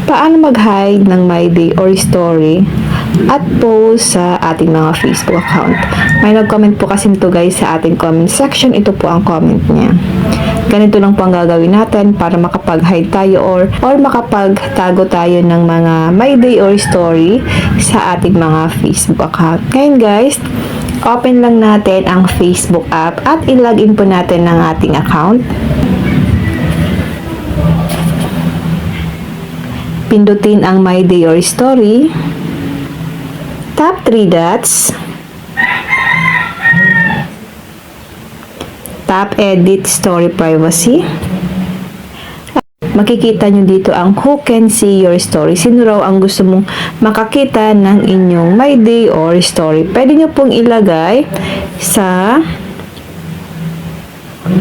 Paano mag-hide ng my day or story at post sa ating mga Facebook account? May nag-comment po kasi nito guys sa ating comment section. Ito po ang comment niya. Ganito lang po ang gagawin natin para makapag-hide tayo or makapagtago tayo ng mga my day or story sa ating mga Facebook account. Ngayon guys, open lang natin ang Facebook app at i-login po natin ng ating account. Pindutin ang My Day or Story. Tap 3 dots. Tap Edit Story Privacy. Makikita nyo dito ang Who Can See Your Story. Sino raw ang gusto mong makakita ng inyong My Day or Story. Pwede nyo pong ilagay sa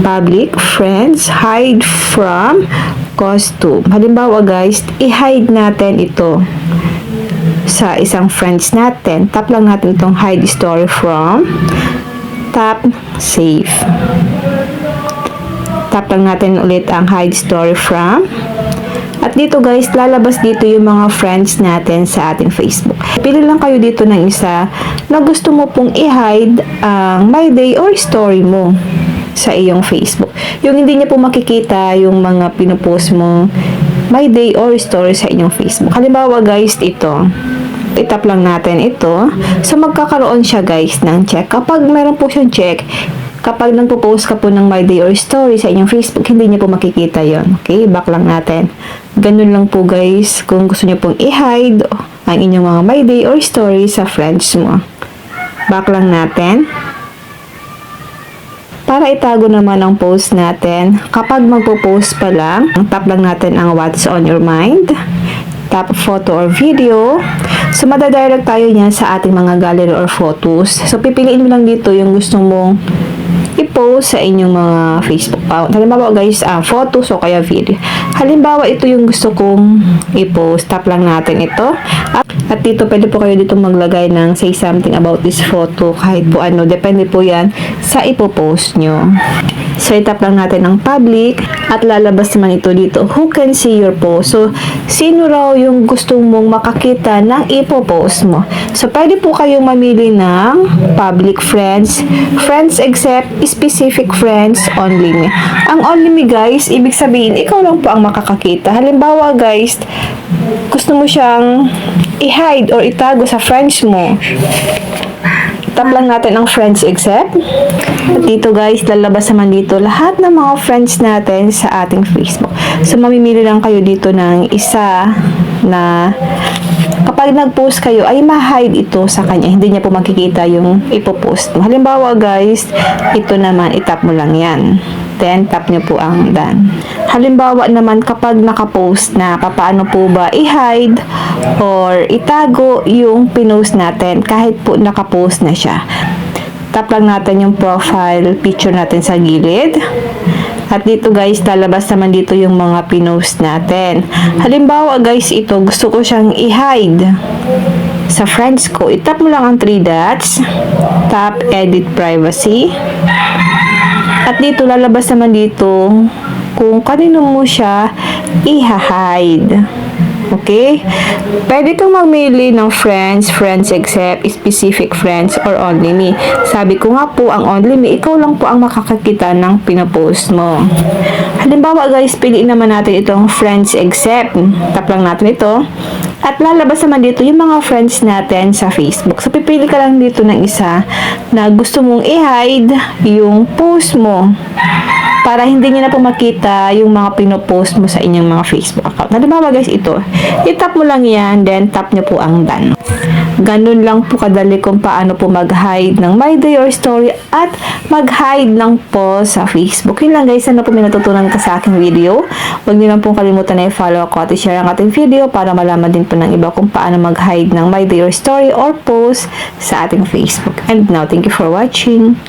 Public, Friends, Hide From, Costume. Halimbawa guys, i-hide natin ito sa isang friends natin. Tap lang natin itong Hide Story From. Tap Save. Tap lang natin ulit ang Hide Story From. At dito guys, lalabas dito yung mga friends natin sa ating Facebook. Pili lang kayo dito ng isa na gusto mo pong i-hide ang My Day or Story mo sa iyong Facebook. Yung hindi niya po makikita yung mga pinupost mong My Day or Story sa inyong Facebook. Halimbawa guys, ito. Itap lang natin ito. So magkakaroon siya guys ng check. Kapag meron po siyang check, kapag nagpo-post ka po ng My Day or Story sa inyong Facebook, hindi niya po makikita yon. Okay? Back lang natin. Ganun lang po guys kung gusto niyo pong i-hide ang inyong mga My Day or Story sa friends mo. Back lang natin. Para itago naman ang post natin, kapag magpo-post pa lang, tap lang natin ang What's on your mind. Tap photo or video. So, madadirect tayo niyan sa ating mga gallery or photos. So, pipiliin mo lang dito yung gusto mong i-post sa inyong mga Facebook account. Halimbawa guys, photos o kaya video. Halimbawa, ito yung gusto kong i-post. Tap lang natin ito. At dito, pwede po kayo dito maglagay ng say something about this photo. Kahit po ano, depende po yan sa ipopost nyo. So, itap lang natin ang public at lalabas naman ito dito. Who can see your post? So, sino raw yung gusto mong makakita ng ipopost mo? So, pwede po kayong mamili ng public friends, friends except specific friends only me. Ang only me guys, ibig sabihin, ikaw lang po ang makakakita. Halimbawa guys, gusto mo siyang i-hide or itago sa friends mo. Tap lang natin ang friends except. At dito guys, lalabas naman dito lahat ng mga friends natin sa ating Facebook. So, mamimili lang kayo dito ng isa na kapag nag-post kayo, ay ma-hide ito sa kanya. Hindi niya po makikita yung ipopost mo. Halimbawa guys, ito naman, itap mo lang yan. Then, tap nyo po ang done. Halimbawa naman, kapag nakapost na, paano po ba i-hide or itago yung pinost natin kahit po nakapost na siya. Tap lang natin yung profile picture natin sa gilid. At dito guys, lalabas naman dito yung mga pinost natin. Halimbawa guys, ito, gusto ko siyang i-hide sa friends ko. Itap mo lang ang 3 dots. Tap Edit Privacy. At dito, lalabas naman dito kung kanino mo siya i-hide. Okay? Pwede kang mamili ng friends, friends except, specific friends, or only me. Sabi ko nga po, ang only me, ikaw lang po ang makakakita ng pinapost mo. Halimbawa guys, piliin naman natin itong friends except. Tap lang natin ito. At lalabas naman dito yung mga friends natin sa Facebook. So, pipili ka lang dito ng isa na gusto mong i-hide yung post mo para hindi niyo na po makita yung mga pinopost mo sa inyong mga Facebook account. Halimbawa guys, ito. I-tap mo lang yan, then tap nyo po ang done. Ganun lang po kadali kung paano po mag-hide ng My Day or Story at mag-hide lang po sa Facebook. Yun lang guys, sana po may natutunan ka sa aking video. Huwag niyo lang pong kalimutan na i-follow ako at i-share ang ating video para malaman din po ng iba kung paano mag-hide ng My Day or Story or post sa ating Facebook. And now, thank you for watching.